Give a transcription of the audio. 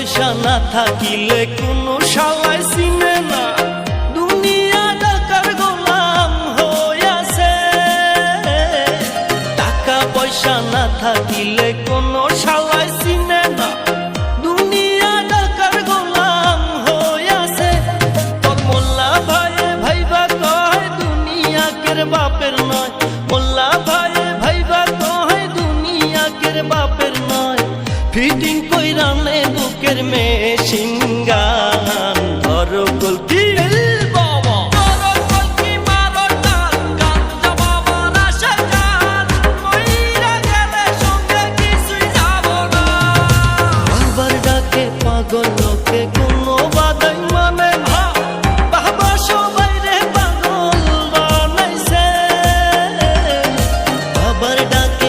পয়সা না থাকিলে কোনো শালায় চিনে না, দুনিয়া টাকার গোলাম হইয়াছে। টাকা পয়সা না থাকিলে কোনো শালায় চিনে না, দুনিয়া টাকার গোলাম হইয়াছে। তোর মোল্লা ভাইয়ে ভাইবা কয় দুনিয়া কের বাপের নয়, মোল্লা ভাইয়ে ভাইবা কয় দুনিয়া কের বাপের নয়। ফিটিং কইরা নে বুকের মেশিন গান